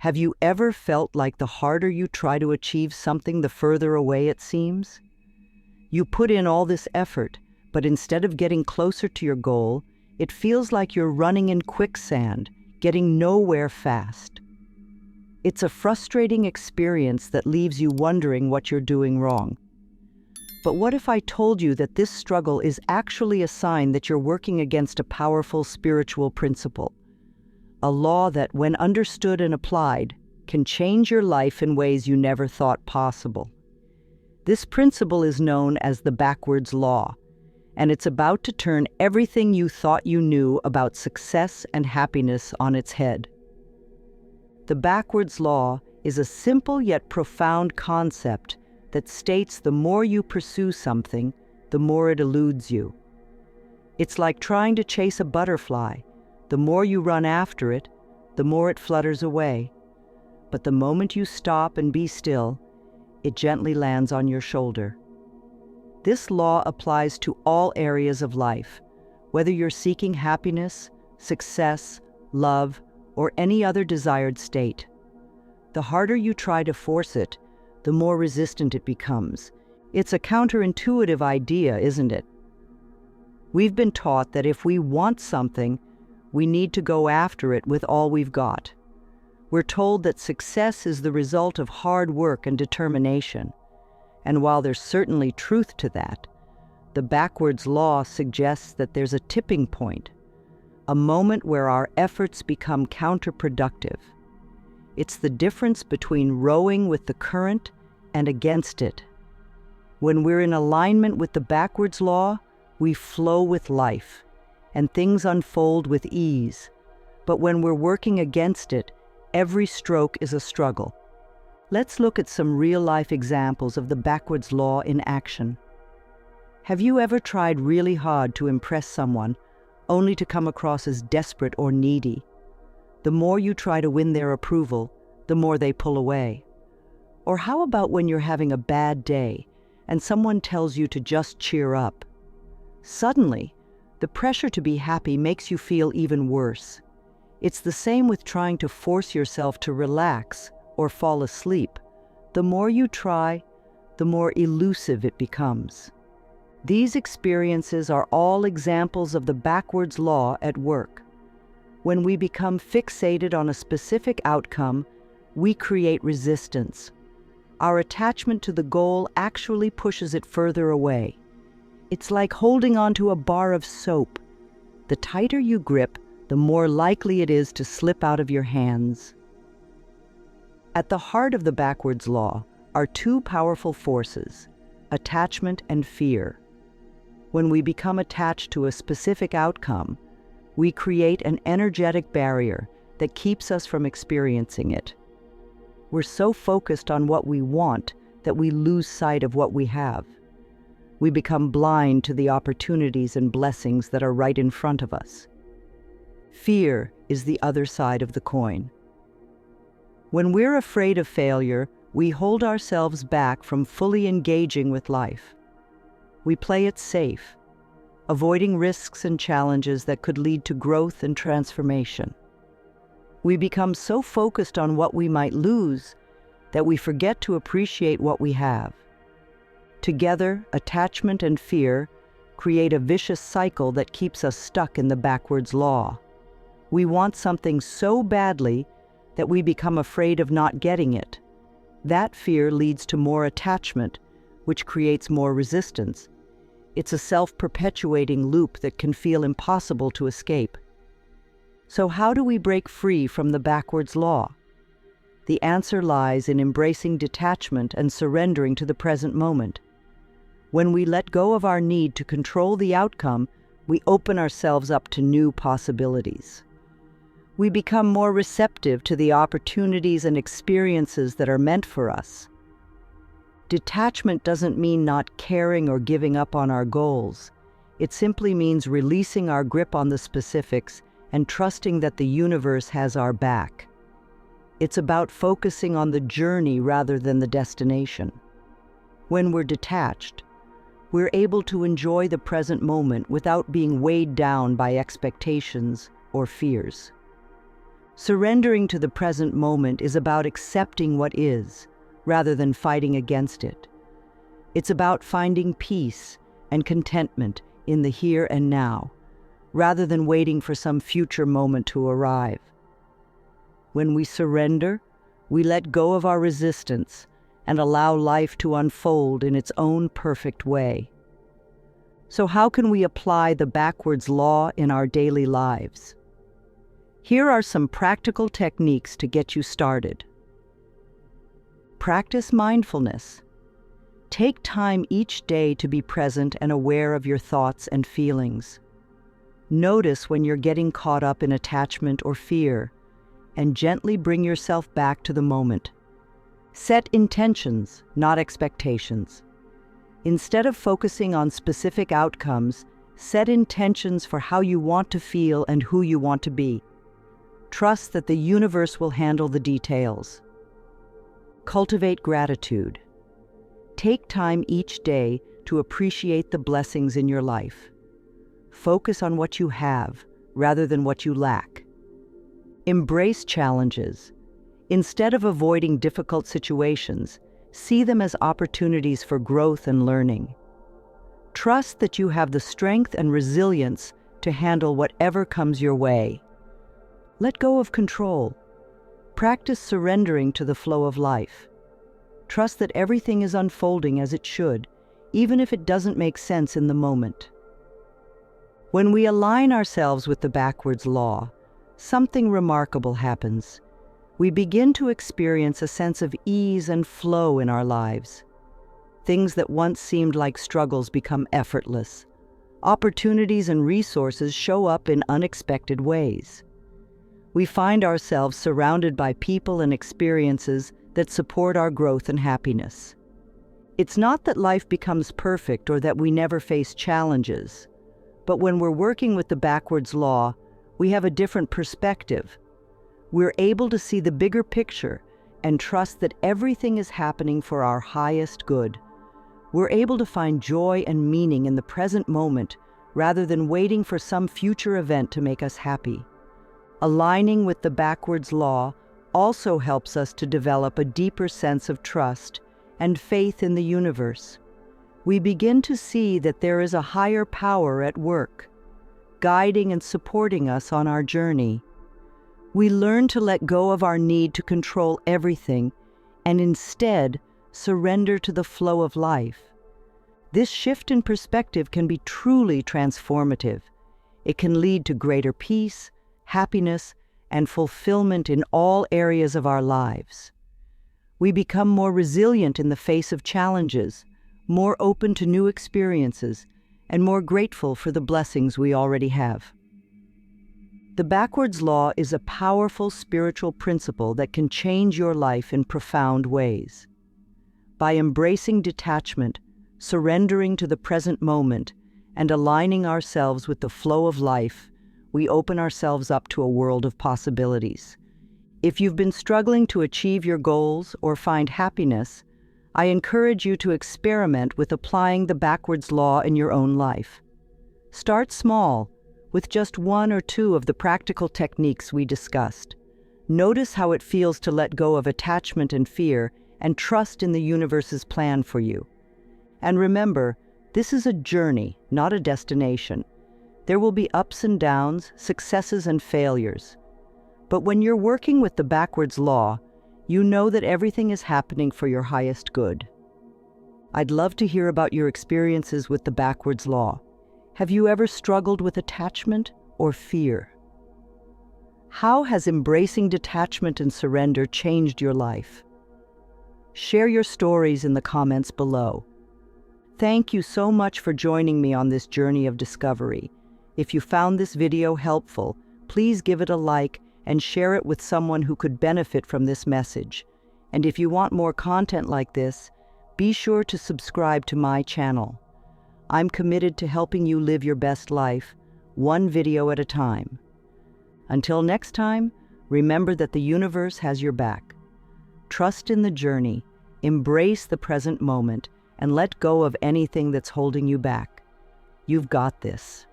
Have you ever felt like the harder you try to achieve something, the further away it seems? You put in all this effort, but instead of getting closer to your goal, it feels like you're running in quicksand, getting nowhere fast. It's a frustrating experience that leaves you wondering what you're doing wrong. But what if I told you that this struggle is actually a sign that you're working against a powerful spiritual principle? A law that, when understood and applied, can change your life in ways you never thought possible. This principle is known as the backwards law, and it's about to turn everything you thought you knew about success and happiness on its head. The backwards law is a simple yet profound concept that states the more you pursue something, the more it eludes you. It's like trying to chase a butterfly. The more you run after it, the more it flutters away. But the moment you stop and be still, it gently lands on your shoulder. This law applies to all areas of life, whether you're seeking happiness, success, love, or any other desired state. The harder you try to force it, the more resistant it becomes. It's a counterintuitive idea, isn't it? We've been taught that if we want something, we need to go after it with all we've got. We're told that success is the result of hard work and determination. And while there's certainly truth to that, the backwards law suggests that there's a tipping point, a moment where our efforts become counterproductive. It's the difference between rowing with the current and against it. When we're in alignment with the backwards law, we flow with life, and things unfold with ease. But when we're working against it, every stroke is a struggle. Let's look at some real-life examples of the backwards law in action. Have you ever tried really hard to impress someone, only to come across as desperate or needy? The more you try to win their approval, the more they pull away. Or how about when you're having a bad day and someone tells you to just cheer up? Suddenly, the pressure to be happy makes you feel even worse. It's the same with trying to force yourself to relax or fall asleep. The more you try, the more elusive it becomes. These experiences are all examples of the backwards law at work. When we become fixated on a specific outcome, we create resistance. Our attachment to the goal actually pushes it further away. It's like holding onto a bar of soap. The tighter you grip, the more likely it is to slip out of your hands. At the heart of the backwards law are two powerful forces, attachment and fear. When we become attached to a specific outcome, we create an energetic barrier that keeps us from experiencing it. We're so focused on what we want that we lose sight of what we have. We become blind to the opportunities and blessings that are right in front of us. Fear is the other side of the coin. When we're afraid of failure, we hold ourselves back from fully engaging with life. We play it safe, avoiding risks and challenges that could lead to growth and transformation. We become so focused on what we might lose that we forget to appreciate what we have. Together, attachment and fear create a vicious cycle that keeps us stuck in the backwards law. We want something so badly that we become afraid of not getting it. That fear leads to more attachment, which creates more resistance. It's a self-perpetuating loop that can feel impossible to escape. So how do we break free from the backwards law? The answer lies in embracing detachment and surrendering to the present moment. When we let go of our need to control the outcome, we open ourselves up to new possibilities. We become more receptive to the opportunities and experiences that are meant for us. Detachment doesn't mean not caring or giving up on our goals. It simply means releasing our grip on the specifics and trusting that the universe has our back. It's about focusing on the journey rather than the destination. When we're detached, we're able to enjoy the present moment without being weighed down by expectations or fears. Surrendering to the present moment is about accepting what is, rather than fighting against it. It's about finding peace and contentment in the here and now, rather than waiting for some future moment to arrive. When we surrender, we let go of our resistance and allow life to unfold in its own perfect way. So how can we apply the backwards law in our daily lives? Here are some practical techniques to get you started. Practice mindfulness. Take time each day to be present and aware of your thoughts and feelings. Notice when you're getting caught up in attachment or fear, and gently bring yourself back to the moment. Set intentions, not expectations. Instead of focusing on specific outcomes, set intentions for how you want to feel and who you want to be. Trust that the universe will handle the details. Cultivate gratitude. Take time each day to appreciate the blessings in your life. Focus on what you have rather than what you lack. Embrace challenges. Instead of avoiding difficult situations, see them as opportunities for growth and learning. Trust that you have the strength and resilience to handle whatever comes your way. Let go of control. Practice surrendering to the flow of life. Trust that everything is unfolding as it should, even if it doesn't make sense in the moment. When we align ourselves with the backwards law, something remarkable happens. We begin to experience a sense of ease and flow in our lives. Things that once seemed like struggles become effortless. Opportunities and resources show up in unexpected ways. We find ourselves surrounded by people and experiences that support our growth and happiness. It's not that life becomes perfect or that we never face challenges, but when we're working with the backwards law, we have a different perspective. We're able to see the bigger picture and trust that everything is happening for our highest good. We're able to find joy and meaning in the present moment rather than waiting for some future event to make us happy. Aligning with the backwards law also helps us to develop a deeper sense of trust and faith in the universe. We begin to see that there is a higher power at work, guiding and supporting us on our journey. We learn to let go of our need to control everything and instead surrender to the flow of life. This shift in perspective can be truly transformative. It can lead to greater peace, happiness, and fulfillment in all areas of our lives. We become more resilient in the face of challenges, more open to new experiences, and more grateful for the blessings we already have. The backwards law is a powerful spiritual principle that can change your life in profound ways. By embracing detachment, surrendering to the present moment, and aligning ourselves with the flow of life, we open ourselves up to a world of possibilities. If you've been struggling to achieve your goals or find happiness, I encourage you to experiment with applying the backwards law in your own life. Start small, with just one or two of the practical techniques we discussed. Notice how it feels to let go of attachment and fear and trust in the universe's plan for you. And remember, this is a journey, not a destination. There will be ups and downs, successes and failures. But when you're working with the backwards law, you know that everything is happening for your highest good. I'd love to hear about your experiences with the backwards law. Have you ever struggled with attachment or fear? How has embracing detachment and surrender changed your life? Share your stories in the comments below. Thank you so much for joining me on this journey of discovery. If you found this video helpful, please give it a like and share it with someone who could benefit from this message. And if you want more content like this, be sure to subscribe to my channel. I'm committed to helping you live your best life, one video at a time. Until next time, remember that the universe has your back. Trust in the journey, embrace the present moment, and let go of anything that's holding you back. You've got this.